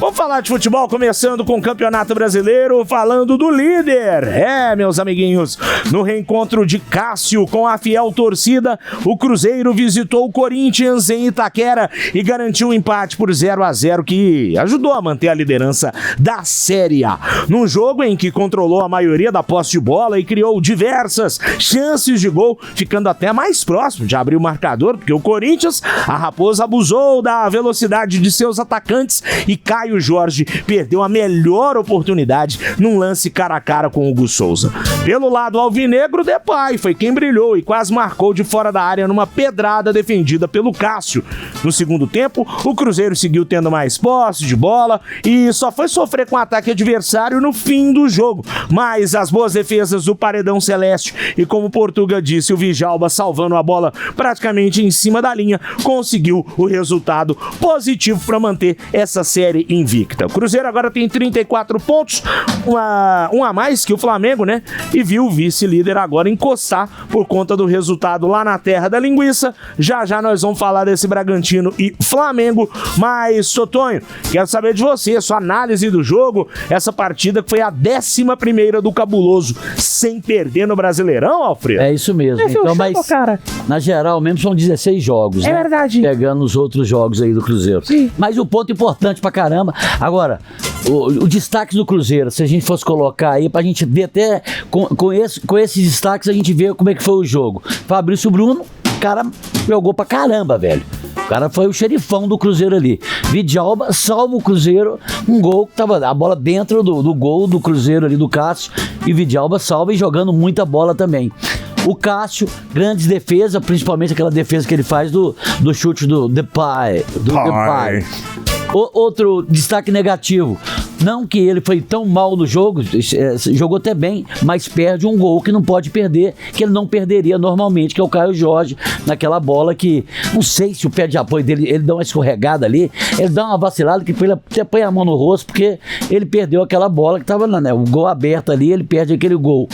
Vamos falar de futebol, começando com o Campeonato Brasileiro, falando do líder. Meus amiguinhos, no reencontro de Cássio com a fiel torcida, o Cruzeiro visitou o Corinthians em Itaquera e garantiu um empate por 0-0 que ajudou a manter a liderança da Série A. Num jogo em que controlou a maioria da posse de bola e criou diversas chances de gol, ficando até mais próximo de abrir o marcador, porque o Corinthians, a Raposa, abusou da velocidade de seus atacantes e Caio Jorge perdeu a melhor oportunidade num lance cara a cara com o Hugo Souza. Pelo lado alvinegro, Depay foi quem brilhou e quase marcou de fora da área numa pedrada defendida pelo Cássio. No segundo tempo, o Cruzeiro seguiu tendo mais posse de bola e só foi sofrer com o ataque adversário no fim do jogo. Mas as boas defesas do Paredão Celeste e, como o Portuga disse, o Djalma salvando a bola praticamente em cima da linha, conseguiu o resultado positivo para manter essa série invicta. O Cruzeiro agora tem 34 pontos, um a mais que o Flamengo, né? E viu o vice-líder agora encostar por conta do resultado lá na terra da linguiça. Já já nós vamos falar desse Bragantino e Flamengo, mas, Sotonho, quero saber de você, sua análise do jogo, essa partida que foi a 11ª do Cabuloso, sem perder no Brasileirão, Alfredo? É isso mesmo. Então, mas na geral mesmo são 16 jogos, né? É verdade. Pegando os outros jogos aí do Cruzeiro. Sim. Mas o ponto importante pra caramba, agora, o destaque do Cruzeiro, se a gente fosse colocar aí, pra gente ver até com esses destaques, a gente vê como é que foi o jogo. Fabrício Bruno, o cara jogou pra caramba, velho. O cara foi o xerifão do Cruzeiro ali. Djalma salva o Cruzeiro, um gol que tava a bola dentro do gol do Cruzeiro ali do Cássio, e Djalma salva e jogando muita bola também. O Cássio, grandes defesas, principalmente aquela defesa que ele faz do chute do Depay. Outro destaque negativo, não que ele foi tão mal no jogo, jogou até bem, mas perde um gol que não pode perder, que ele não perderia normalmente, que é o Caio Jorge, naquela bola que, não sei se o pé de apoio dele, ele dá uma escorregada ali, ele dá uma vacilada que ele até põe a mão no rosto, porque ele perdeu aquela bola que estava, né, o gol aberto ali, ele perde aquele gol.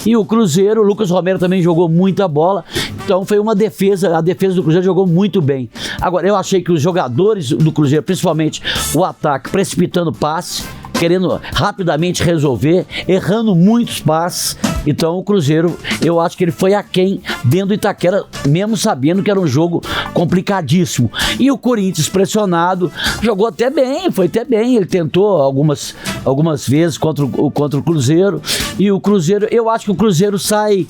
E o Cruzeiro, o Lucas Romero também jogou muita bola, então foi uma defesa, a defesa do Cruzeiro jogou muito bem. Agora, eu achei que os jogadores do Cruzeiro, principalmente o ataque, precipitando passe, querendo rapidamente resolver, errando muitos passes. Então o Cruzeiro, eu acho que ele foi aquém dentro do Itaquera, mesmo sabendo que era um jogo complicadíssimo. E o Corinthians pressionado, jogou até bem, foi até bem, ele tentou algumas vezes contra o Cruzeiro, e o Cruzeiro, eu acho que o Cruzeiro sai,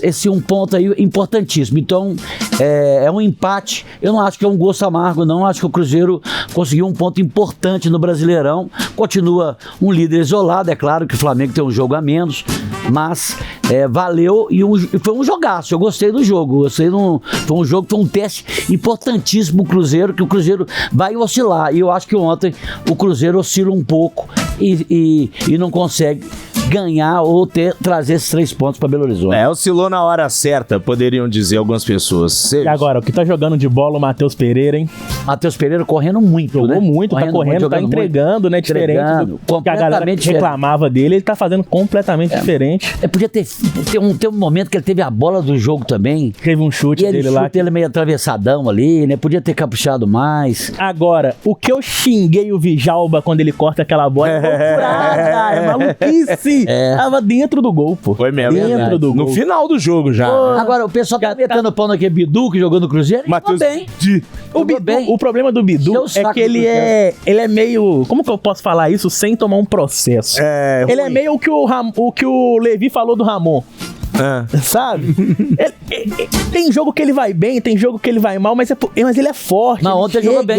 esse um ponto aí importantíssimo. Então é um empate, eu não acho que é um gosto amargo, não, acho que o Cruzeiro conseguiu um ponto importante no Brasileirão, continua um líder isolado, é claro que o Flamengo tem um jogo a menos, mas valeu e foi um jogaço, eu gostei do jogo, foi um jogo, foi um teste importantíssimo pro Cruzeiro, que o Cruzeiro vai oscilar, e eu acho que ontem o Cruzeiro oscila um pouco e não consegue ganhar ou trazer esses 3 pontos para Belo Horizonte. Oscilou na hora certa, poderiam dizer algumas pessoas. E agora, o que tá jogando de bola o Matheus Pereira, hein? Matheus Pereira correndo muito, jogou, né? Muito, tá correndo, tá entregando, muito, né? Diferente do que a galera reclamava dele, ele tá fazendo completamente diferente. Podia ter um momento que ele teve a bola do jogo também. Teve um chute dele lá. Ele meio atravessadão ali, né? Podia ter caprichado mais. Agora, o que eu xinguei o Djalma quando ele corta aquela bola é maluquice. Tava dentro do gol, pô. Foi mesmo. Dentro do gol. No final do jogo já. Agora, o pessoal tá metendo pau naquele Bidu que jogou no Cruzeiro. Matheus bem. O problema do Bidu é que ele é meio... Como que eu posso falar isso sem tomar um processo? Ele é meio o que o Levi falou do Ramon. Sabe? Tem jogo que ele vai bem, tem jogo que ele vai mal, mas ele é forte. Não, ontem ele jogou bem.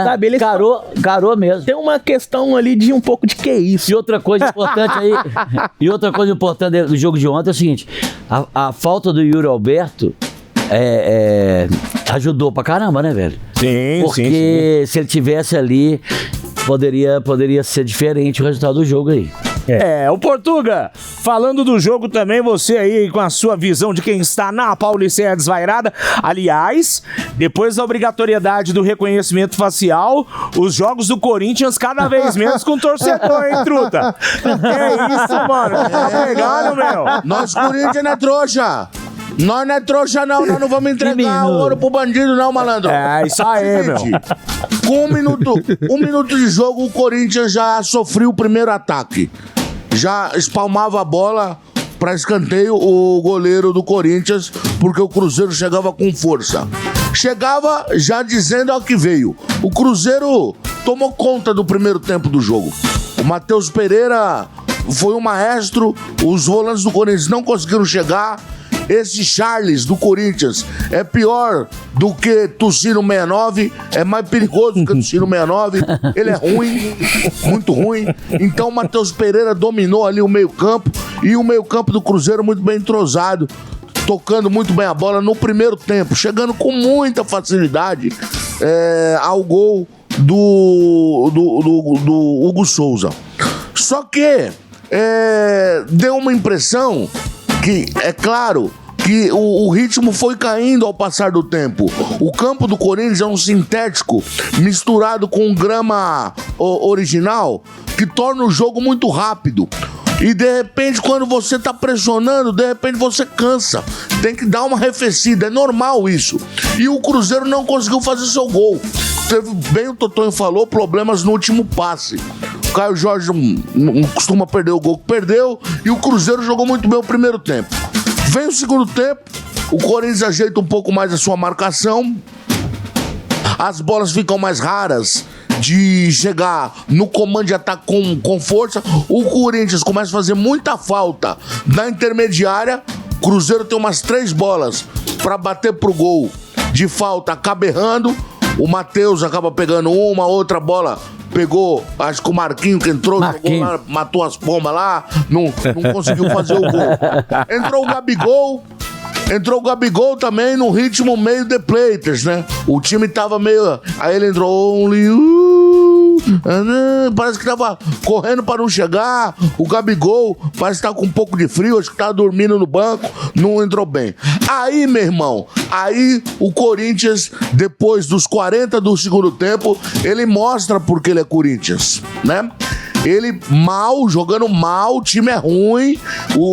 Sabe? Ele carou mesmo. Tem uma questão ali de um pouco de que isso. E outra coisa importante aí, do jogo de ontem é o seguinte: a falta do Yuri Alberto ajudou pra caramba, né, velho? Sim, porque se ele tivesse ali, poderia ser diferente o resultado do jogo aí. O Portuga, falando do jogo também, você aí com a sua visão de quem está na Pauliceia desvairada. Aliás, depois da obrigatoriedade do reconhecimento facial, os jogos do Corinthians cada vez menos com torcedor, hein, truta? É isso, mano. Tá pegando, meu. Nós, Corinthians, não é trouxa. Nós não é trouxa, não. Nós não vamos entregar o ouro pro bandido, não, malandro. Isso aí, meu. Com um minuto de jogo, o Corinthians já sofreu o primeiro ataque. Já espalmava a bola para escanteio o goleiro do Corinthians, porque o Cruzeiro chegava com força. Chegava já dizendo ao que veio. O Cruzeiro tomou conta do primeiro tempo do jogo. O Matheus Pereira foi um maestro, os volantes do Corinthians não conseguiram chegar. Esse Charles do Corinthians é pior do que Tucino 69, é mais perigoso do que Tucino 69, ele é ruim, muito ruim. Então o Matheus Pereira dominou ali o meio-campo e o meio-campo do Cruzeiro muito bem entrosado, tocando muito bem a bola no primeiro tempo, chegando com muita facilidade ao gol do Hugo Souza. Só que deu uma impressão que, é claro, que o ritmo foi caindo ao passar do tempo. O campo do Corinthians é um sintético misturado com grama original que torna o jogo muito rápido. E de repente, quando você tá pressionando, de repente você cansa. Tem que dar uma arrefecida, é normal isso. E o Cruzeiro não conseguiu fazer seu gol. Teve, bem o Totonho falou, problemas no último passe. O Caio Jorge não costuma perder o gol que perdeu. E o Cruzeiro jogou muito bem o primeiro tempo. Vem o segundo tempo, o Corinthians ajeita um pouco mais a sua marcação. As bolas ficam mais raras de chegar no comando de ataque com força. O Corinthians começa a fazer muita falta na intermediária. O Cruzeiro tem umas 3 bolas para bater pro gol de falta, acaba errando. O Matheus acaba pegando uma, outra bola pegou, acho que o Marquinho que entrou, jogou lá, matou as pombas lá, não conseguiu fazer o gol. Entrou o Gabigol também no ritmo meio The Platers, né? O time tava meio... Aí ele entrou parece que tava correndo pra não chegar. O Gabigol parece que tá com um pouco de frio, acho que tava dormindo no banco, não entrou bem. Aí, meu irmão, o Corinthians, depois dos 40 do segundo tempo, ele mostra porque ele é Corinthians, né? Ele jogando mal, o time é ruim,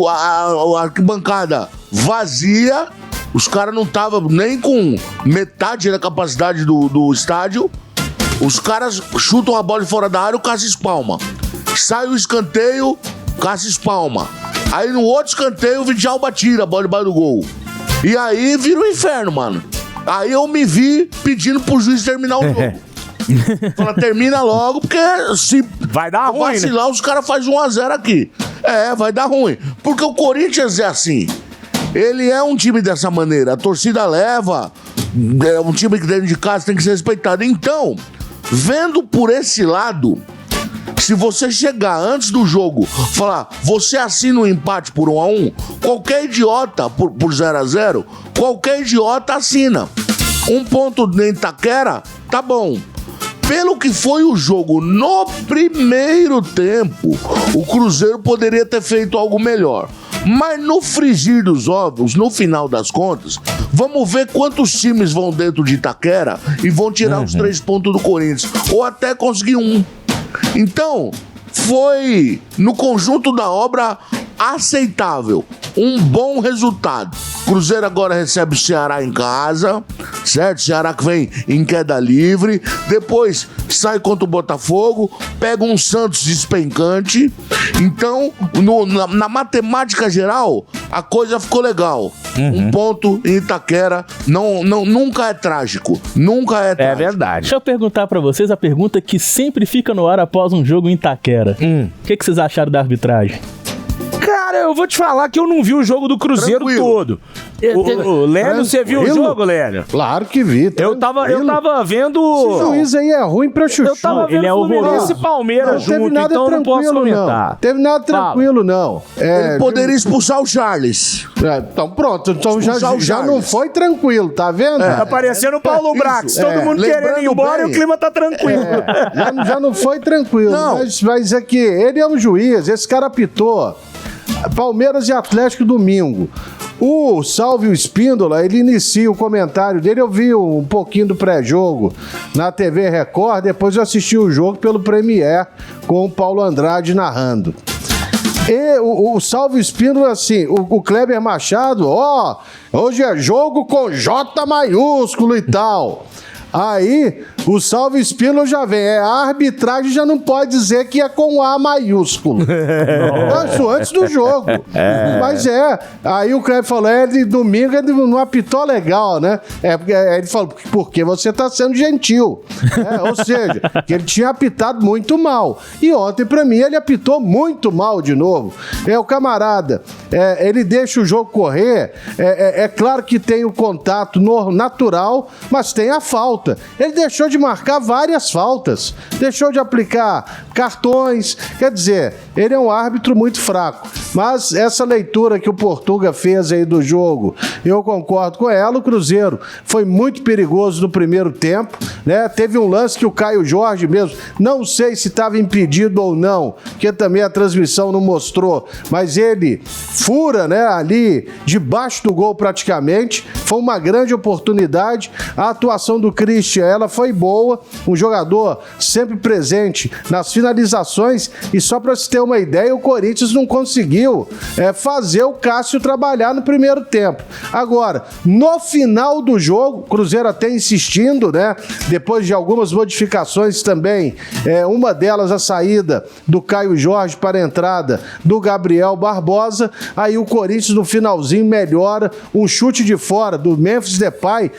a arquibancada vazia, os caras não estavam nem com metade da capacidade do estádio. Os caras chutam a bola de fora da área, o Cássio espalma. Sai o escanteio, Cássio espalma. Aí no outro escanteio, o Vidjalba tira a bola debaixo do gol. E aí vira um inferno, mano. Aí eu me vi pedindo pro juiz terminar o jogo. Fala, termina logo, porque se vai dar ruim, vacilar, né? Os caras fazem 1-0 aqui. Vai dar ruim. Porque o Corinthians é assim. Ele é um time dessa maneira. A torcida leva. É um time que dentro de casa tem que ser respeitado. Então, vendo por esse lado, se você chegar antes do jogo, falar, você assina um empate por 1-1, qualquer idiota por 0-0, qualquer idiota assina. 1 ponto em Itaquera, tá bom. Pelo que foi o jogo no primeiro tempo, o Cruzeiro poderia ter feito algo melhor. Mas no frigir dos ovos, no final das contas, vamos ver quantos times vão dentro de Itaquera e vão tirar os 3 pontos do Corinthians, ou até conseguir 1. Então, foi, no conjunto da obra, aceitável. Um bom resultado. Cruzeiro agora recebe o Ceará em casa, certo? Ceará que vem em queda livre. Depois sai contra o Botafogo, pega um Santos despencante. Então, na matemática geral, a coisa ficou legal. 1 ponto em Itaquera nunca é trágico. Nunca é trágico. É verdade. Deixa eu perguntar pra vocês a pergunta que sempre fica no ar após um jogo em Itaquera. O que vocês acharam da arbitragem? Cara, eu vou te falar que eu não vi o jogo do Cruzeiro todo. O Lélio, você viu o jogo, Lélio? Claro que vi. Eu tava vendo... Esse juiz aí é ruim pra chuchu. Eu tava vendo o Fluminense e Palmeiras junto, então não posso comentar. Não teve nada tranquilo, não. Ele poderia expulsar o Charles. Então pronto, então já não foi tranquilo, tá vendo? Tá parecendo o Paulo Brax, todo mundo querendo ir embora e o clima tá tranquilo. Já não foi tranquilo, mas é que ele é um juiz, esse cara apitou Palmeiras e Atlético domingo. O Salvio Espíndola, ele inicia o comentário dele, eu vi um pouquinho do pré-jogo na TV Record, depois eu assisti o jogo pelo Premier com o Paulo Andrade narrando. E o Salvio Espíndola, assim, o Kleber Machado, hoje é jogo com J maiúsculo e tal. Aí O Salve Espino já vem. A arbitragem já não pode dizer que é com A maiúsculo. Isso antes do jogo. Mas aí o Kleber falou, domingo ele não apitou legal, né? Ele falou, porque você tá sendo gentil. Ou seja, que ele tinha apitado muito mal. E ontem, pra mim, ele apitou muito mal de novo. O camarada, ele deixa o jogo correr. É claro que tem o contato natural, mas tem a falta. Ele deixou de marcar várias faltas. Deixou de aplicar cartões. Quer dizer, ele é um árbitro muito fraco. Mas essa leitura que o Portuga fez aí do jogo, eu concordo com ela. O Cruzeiro foi muito perigoso no primeiro tempo, né? Teve um lance que o Caio Jorge mesmo, não sei se estava impedido ou não, porque também a transmissão não mostrou, mas ele fura, né, ali debaixo do gol praticamente. Foi uma grande oportunidade. A atuação do Christian, ela foi boa, um jogador sempre presente nas finalizações. E só para se ter uma ideia, o Corinthians não conseguiu fazer o Cássio trabalhar no primeiro tempo. Agora, no final do jogo, o Cruzeiro até insistindo, né? Depois de algumas modificações também, uma delas a saída do Caio Jorge para a entrada do Gabriel Barbosa. Aí o Corinthians no finalzinho melhora, um chute de fora do Memphis Depay.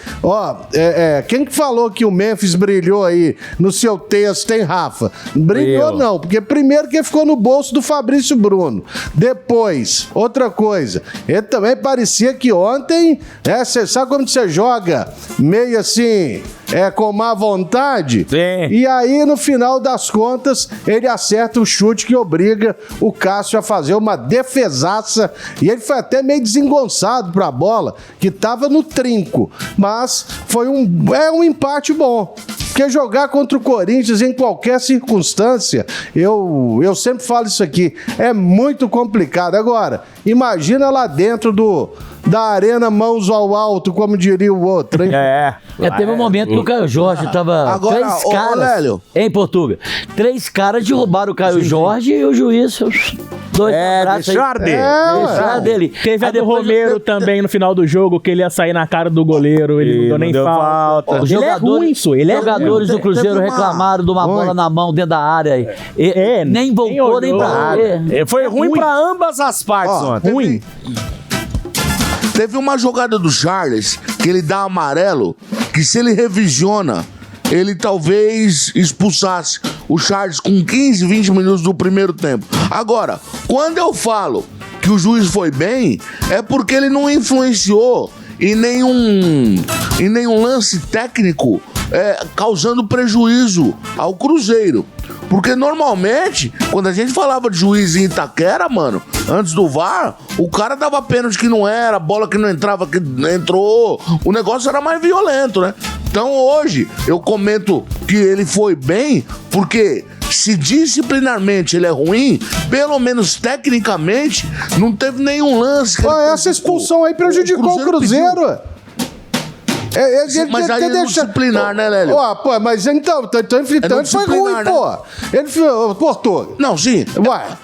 Quem que falou que o Memphis brilhou aí no seu texto, hein, Rafa? Brilhou não, porque primeiro que ficou no bolso do Fabrício Bruno. Depois, outra coisa, ele também parecia que ontem, você sabe quando você joga meio assim, com má vontade? Sim. E aí, no final das contas, ele acerta o chute que obriga o Cássio a fazer uma defesaça. E ele foi até meio desengonçado pra bola, que tava no trinco. Mas foi um empate bom. Porque jogar contra o Corinthians em qualquer circunstância, eu sempre falo isso aqui, é muito complicado. Agora, imagina lá dentro da arena mãos ao alto, como diria o outro, hein? Teve um momento que o Caio Jorge tava... Agora, 3 caras, Lélio. em Portugal, 3 caras derrubaram o Caio Jorge e o juiz... 2 abraços aí. Dele. Teve a do Romero também no final do jogo, que ele ia sair na cara do goleiro, ele não deu nem falta. Os jogadores do Cruzeiro reclamaram de uma bola na mão dentro da área. Nem voltou, nem pra área. Foi ruim pra ambas as partes ontem. Ruim. Teve uma jogada do Charles que ele dá amarelo, que se ele revisiona, ele talvez expulsasse o Charles com 15, 20 minutos do primeiro tempo. Agora, quando eu falo que o juiz foi bem, é porque ele não influenciou em nenhum lance técnico causando prejuízo ao Cruzeiro. Porque normalmente, quando a gente falava de juiz em Itaquera, mano, antes do VAR, o cara dava pênalti que não era, bola que não entrava, que entrou. O negócio era mais violento, né? Então hoje eu comento que ele foi bem, porque se disciplinarmente ele é ruim, pelo menos tecnicamente, não teve nenhum lance. Essa expulsão aí prejudicou o Cruzeiro. Mas aí é disciplinar, né, Lélio? Mas então foi ruim, né? Pô. Ele cortou. Não, sim.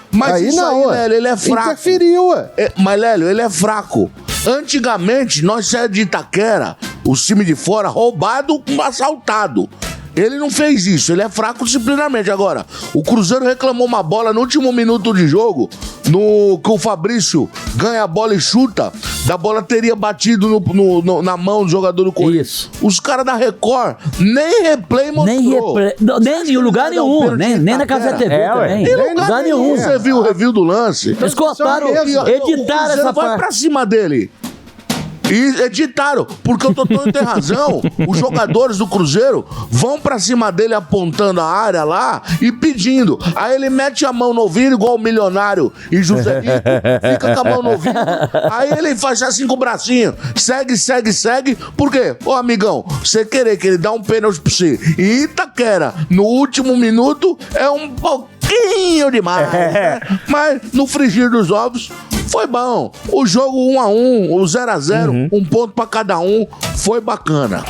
Mas aí isso não, aí, Lélio, ele é fraco. Interferiu, mas, Lélio, ele é fraco. Antigamente, nós saímos de Itaquera, o time de fora, roubado, assaltado. Ele não fez isso, ele é fraco disciplinarmente. Agora, o Cruzeiro reclamou uma bola no último minuto de jogo, que o Fabrício ganha a bola e chuta, da bola teria batido na mão do jogador do Corinthians. Isso. Os caras da Record nem replay mostrou. Nem em lugar nenhum, nem na Casa TV também. Nem lugar nenhum. Você viu o review do lance? Eles cortaram, editaram essa parte. Vai pra cima dele. E editaram, porque o Totônio tem razão. Os jogadores do Cruzeiro vão pra cima dele apontando a área lá e pedindo. Aí ele mete a mão no ouvido, igual o Milionário e José Rico, fica com a mão no ouvido. Aí ele faz assim com o bracinho. Segue. Por quê? Ô, amigão, você querer que ele dá um pênalti pra você e Itaquera, no último minuto, é um pouquinho demais. Né? Mas no frigir dos ovos, foi bom. O jogo 1-1, o 0-0, um ponto pra cada um, foi bacana.